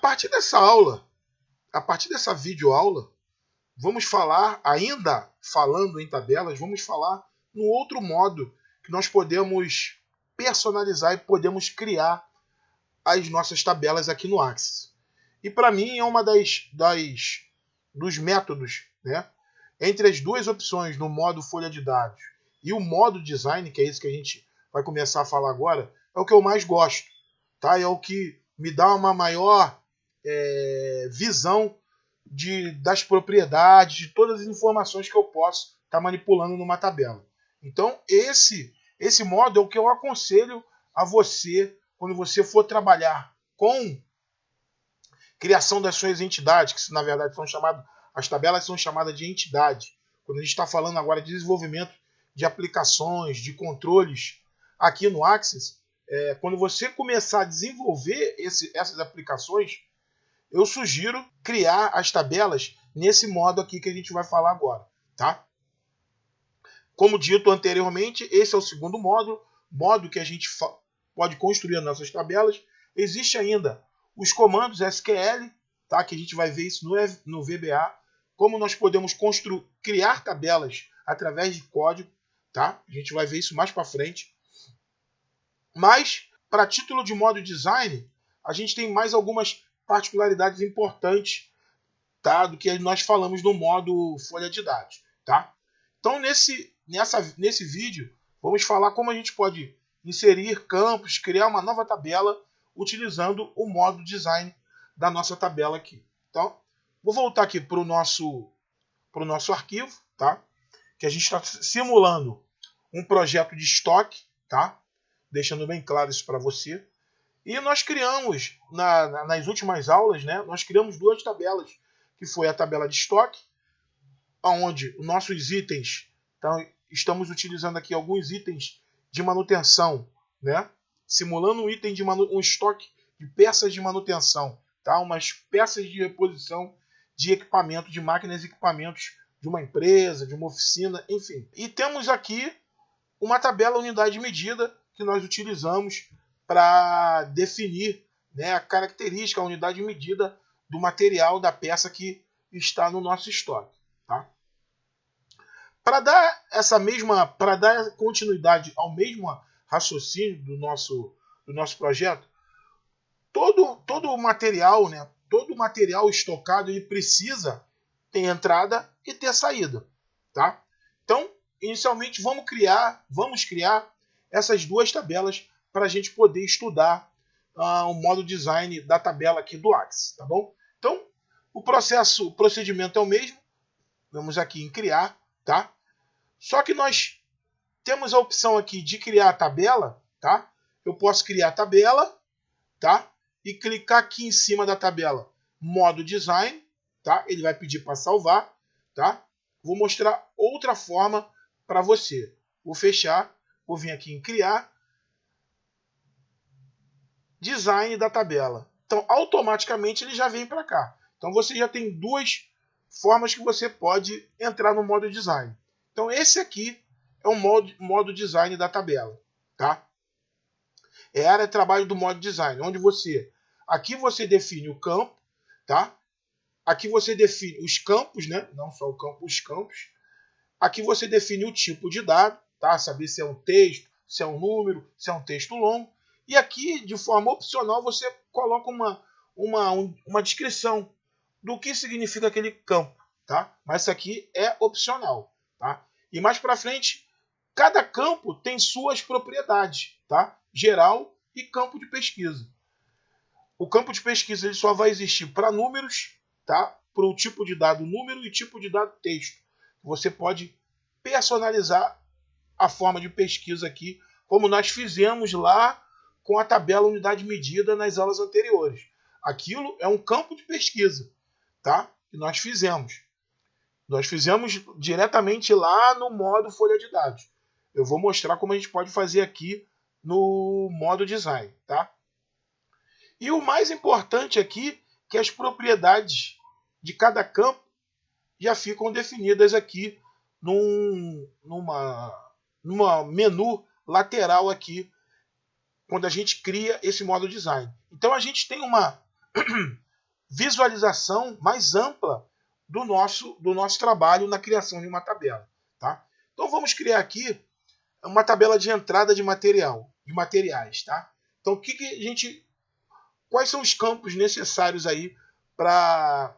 partir dessa aula, a partir dessa videoaula, vamos falar, ainda falando em tabelas, vamos falar no outro modo que nós podemos personalizar e podemos criar as nossas tabelas aqui no Axis. E para mim é uma dos métodos, né? Entre as duas opções no modo folha de dados e o modo design, que é isso que a gente vai começar a falar agora, é o que eu mais gosto, tá? É o que me dá uma maior visão das propriedades, de todas as informações que eu posso estar manipulando numa tabela. Então, esse modo é o que eu aconselho a você quando você for trabalhar com criação das suas entidades, que na verdade são chamadas, as tabelas são chamadas de entidade. Quando a gente está falando agora de desenvolvimento de aplicações, de controles aqui no Axis, quando você começar a desenvolver essas aplicações, eu sugiro criar as tabelas nesse modo aqui que a gente vai falar agora, tá? Como dito anteriormente, esse é o segundo modo que a gente pode construir as nossas tabelas. Existe ainda os comandos SQL, tá? Que a gente vai ver isso no VBA, como nós podemos criar tabelas através de código, tá? A gente vai ver isso mais para frente. Mas, para título de modo design, a gente tem mais algumas particularidades importantes, tá? Do que nós falamos no modo folha de dados, tá? Então, nesse vídeo, vamos falar como a gente pode inserir campos, criar uma nova tabela utilizando o modo design da nossa tabela aqui. Então, vou voltar aqui para o nosso arquivo, tá? Que a gente está simulando um projeto de estoque, tá? Deixando bem claro isso para você. E nós criamos, nas últimas aulas, né, nós criamos duas tabelas, que foi a tabela de estoque, onde os nossos itens, então, estamos utilizando aqui alguns itens de manutenção, né, simulando um estoque de peças de manutenção, tá, umas peças de reposição de equipamento, de máquinas e equipamentos de uma empresa, de uma oficina, enfim. E temos aqui uma tabela unidade de medida que nós utilizamos para definir, né, a característica, a unidade de medida do material da peça que está no nosso estoque. Tá? Para dar continuidade ao mesmo raciocínio do nosso projeto, todo o material, né, todo o material estocado, ele precisa ter entrada e ter saída. Tá? Então, inicialmente, vamos criar essas duas tabelas para a gente poder estudar o modo design da tabela aqui do Axis, tá bom? Então, o procedimento é o mesmo. Vamos aqui em criar, tá? Só que nós temos a opção aqui de criar a tabela, tá? Eu posso criar a tabela, tá? E clicar aqui em cima da tabela, modo design, tá? Ele vai pedir para salvar, tá? Vou mostrar outra forma para você. Vou fechar, vou vir aqui em criar, design da tabela. Então, automaticamente ele já vem para cá. Então, você já tem duas formas que você pode entrar no modo design. Então, esse aqui é o modo design da tabela, tá? É a área de trabalho do modo design, onde aqui você define o campo, tá? Aqui você define os campos, né? Não só o campo, os campos. Aqui você define o tipo de dado, tá? Saber se é um texto, se é um número, se é um texto longo. E aqui, de forma opcional, você coloca uma descrição do que significa aquele campo, tá? Mas isso aqui é opcional, tá? E mais para frente, cada campo tem suas propriedades, tá? Geral e campo de pesquisa. O campo de pesquisa ele só vai existir para números, tá? Para o tipo de dado número e tipo de dado texto. Você pode personalizar a forma de pesquisa aqui, como nós fizemos lá com a tabela unidade medida nas aulas anteriores. Aquilo é um campo de pesquisa, tá? Que nós fizemos. Nós fizemos diretamente lá no modo folha de dados. Eu vou mostrar como a gente pode fazer aqui no modo design, tá? E o mais importante aqui é que as propriedades de cada campo já ficam definidas aqui numa menu lateral aqui, quando a gente cria esse modo design. Então a gente tem visualização mais ampla do nosso trabalho na criação de uma tabela. Tá? Então vamos criar aqui uma tabela de entrada de materiais. Tá? Então quais são os campos necessários aí para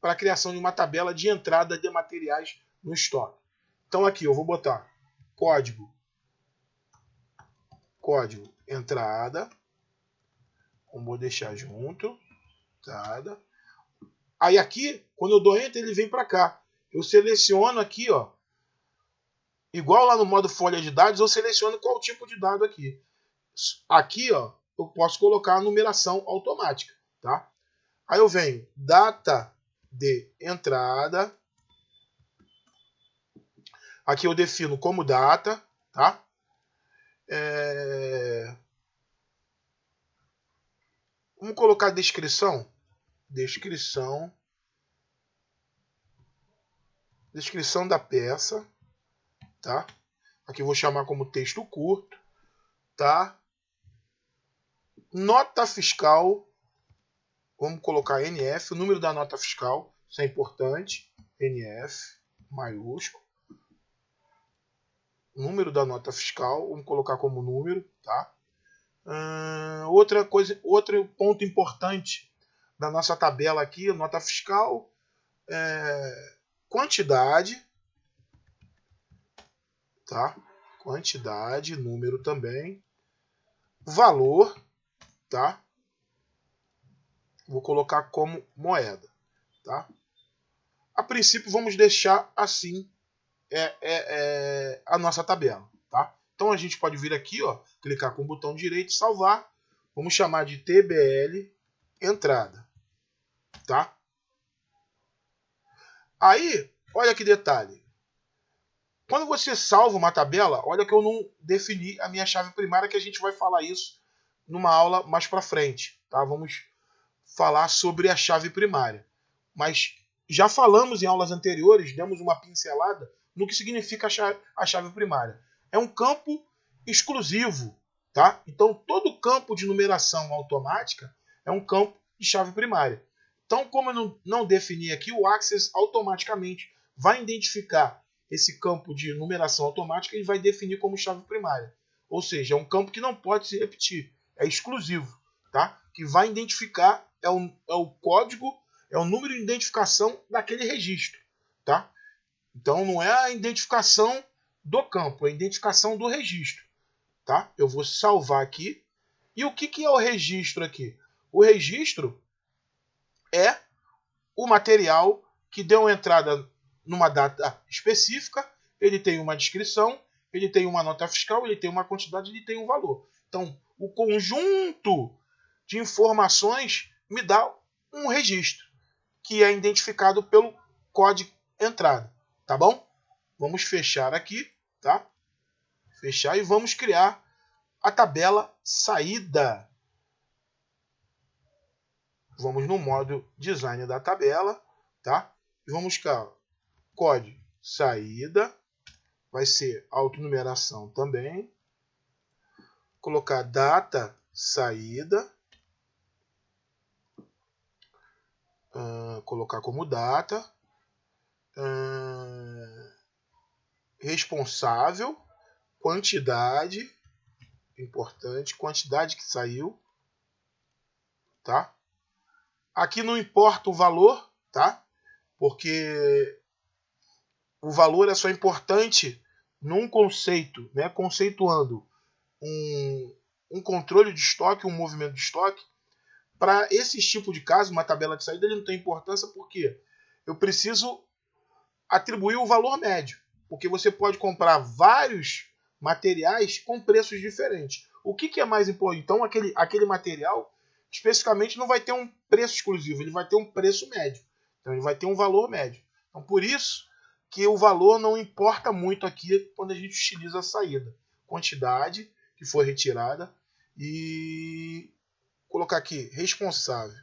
a criação de uma tabela de entrada de materiais no estoque? Então aqui eu vou botar código entrada, vou deixar junto, entrada. Aí aqui, quando eu dou Enter, ele vem para cá. Eu seleciono aqui, ó, igual lá no modo folha de dados, eu seleciono qual tipo de dado aqui. Aqui, ó, eu posso colocar a numeração automática, tá? Aí eu venho data de entrada. Aqui eu defino como data, tá? Vamos colocar descrição. Descrição da peça, tá? Aqui eu vou chamar como texto curto, tá? Nota fiscal, vamos colocar NF, o número da nota fiscal, isso é importante, NF, maiúsculo. Número da nota fiscal, vamos colocar como número, tá? Outro ponto importante da nossa tabela aqui, nota fiscal, quantidade, tá? Quantidade, número também, valor, tá? Vou colocar como moeda, tá? A princípio vamos deixar assim a nossa tabela, tá? Então a gente pode vir aqui, ó, clicar com o botão direito e salvar. Vamos chamar de TBL entrada, tá? Aí, olha que detalhe. Quando você salva uma tabela, olha que eu não defini a minha chave primária, que a gente vai falar isso numa aula mais para frente, tá? Vamos falar sobre a chave primária. Mas já falamos em aulas anteriores, demos uma pincelada no que significa a chave primária. É um campo exclusivo, tá? Então todo campo de numeração automática é um campo de chave primária. Então, como eu não defini aqui, o Access automaticamente vai identificar esse campo de numeração automática e vai definir como chave primária. Ou seja, é um campo que não pode se repetir, é exclusivo, tá? Que vai identificar, é o código, é o número de identificação daquele registro, tá? Então não é a identificação do campo, é a identificação do registro, tá? Eu vou salvar aqui. E o que é o registro aqui? O registro é o material que deu entrada numa data específica, ele tem uma descrição, ele tem uma nota fiscal, ele tem uma quantidade, ele tem um valor. Então, o conjunto de informações me dá um registro, que é identificado pelo código entrada, tá bom? Vamos fechar aqui, tá? Fechar e vamos criar a tabela saída. Vamos no modo design da tabela, tá? E vamos buscar código saída, vai ser autonumeração também. Colocar data saída, colocar como data, responsável, quantidade, importante, quantidade que saiu, tá? Aqui não importa o valor, tá? Porque o valor é só importante num conceito, né? Conceituando um controle de estoque, um movimento de estoque. Para esse tipo de caso, uma tabela de saída ele não tem importância porque eu preciso atribuir o valor médio. Porque você pode comprar vários materiais com preços diferentes. O que é mais importante? Então, aquele material especificamente não vai ter um preço exclusivo, ele vai ter um preço médio. Então, ele vai ter um valor médio. Então, por isso que o valor não importa muito aqui quando a gente utiliza a saída. Quantidade que foi retirada e colocar aqui responsável,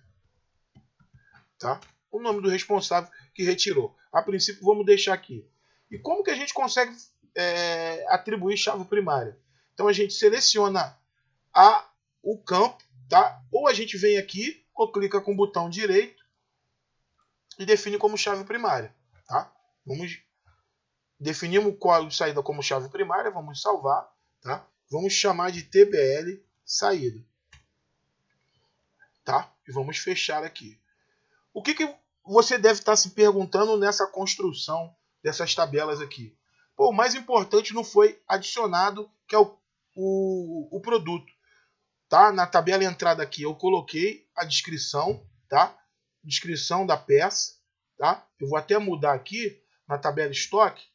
tá? O nome do responsável que retirou. A princípio vamos deixar aqui. E como que a gente consegue atribuir chave primária? Então a gente seleciona o campo, tá? Ou a gente vem aqui ou clica com o botão direito, e define como chave primária. Tá? Definimos o código de saída como chave primária, vamos salvar. Tá? Vamos chamar de TBL saída. Tá? E vamos fechar aqui. O que você deve estar se perguntando nessa construção dessas tabelas aqui? Pô, o mais importante não foi adicionado, que é o produto. Tá? Na tabela entrada aqui eu coloquei a descrição, tá? Descrição da peça, tá? Eu vou até mudar aqui na tabela estoque.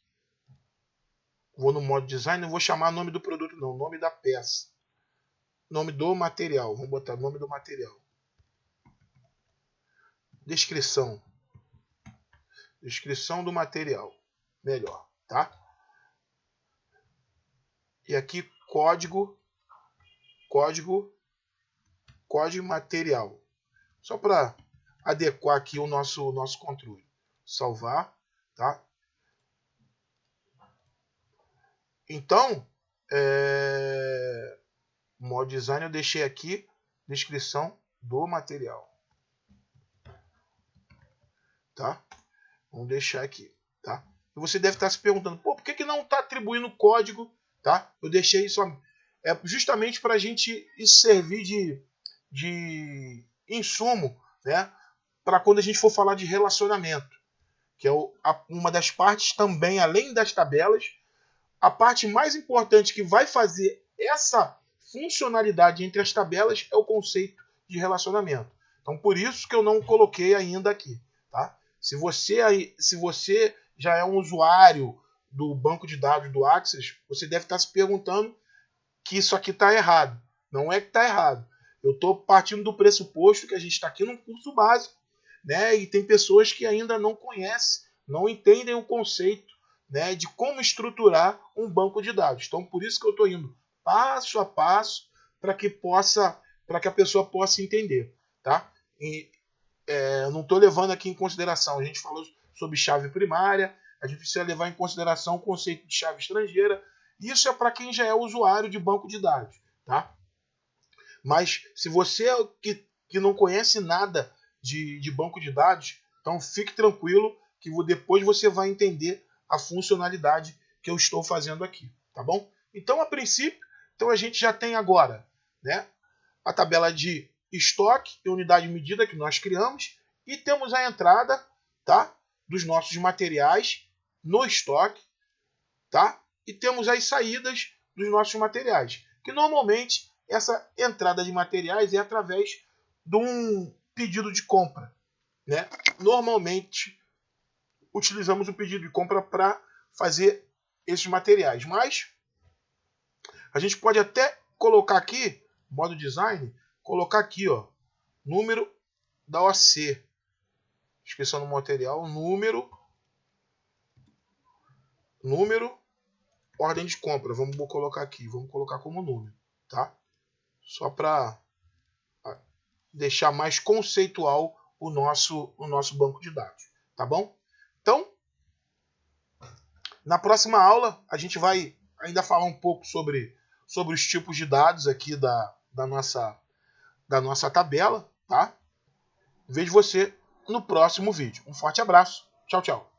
Vou no modo design, não vou chamar nome do produto não, nome da peça. Nome do material, vamos botar nome do material. Descrição. Descrição do material. Melhor, tá? E aqui código material. Só para adequar aqui o nosso controle. Salvar, tá? Então, modo design eu deixei aqui descrição do material. Tá? Vamos deixar aqui, tá? E você deve estar se perguntando, pô, por que não está atribuindo código, tá? Eu deixei isso justamente para a gente servir de insumo, né? Para quando a gente for falar de relacionamento, que é uma das partes também, além das tabelas, a parte mais importante que vai fazer essa funcionalidade entre as tabelas é o conceito de relacionamento. Então, por isso que eu não coloquei ainda aqui, tá? Se você já é um usuário do banco de dados do Access, você deve estar se perguntando que isso aqui está errado. Não é que está errado. Eu estou partindo do pressuposto que a gente está aqui num curso básico, né? E tem pessoas que ainda não conhecem, não entendem o conceito, né, de como estruturar um banco de dados. Então, por isso que eu estou indo passo a passo para que a pessoa possa entender, tá? E não estou levando aqui em consideração. A gente falou sobre chave primária, a gente precisa levar em consideração o conceito de chave estrangeira. Isso é para quem já é usuário de banco de dados, tá? Mas se você que não conhece nada de banco de dados, então fique tranquilo que depois você vai entender a funcionalidade que eu estou fazendo aqui, tá bom? Então, a princípio, a gente já tem agora, né, a tabela de estoque e unidade de medida que nós criamos e temos a entrada, tá, dos nossos materiais no estoque, tá? E temos as saídas dos nossos materiais, que normalmente essa entrada de materiais é através de um pedido de compra, né? Normalmente utilizamos o pedido de compra para fazer esses materiais, mas a gente pode até colocar aqui, modo design, colocar aqui, ó, número da OC, inscrição no material, número, ordem de compra, vamos colocar aqui, vamos colocar como número, tá? Só para deixar mais conceitual o nosso banco de dados, tá bom? Então, na próxima aula, a gente vai ainda falar um pouco sobre os tipos de dados aqui da nossa tabela, tá? Vejo você no próximo vídeo. Um forte abraço. Tchau, tchau.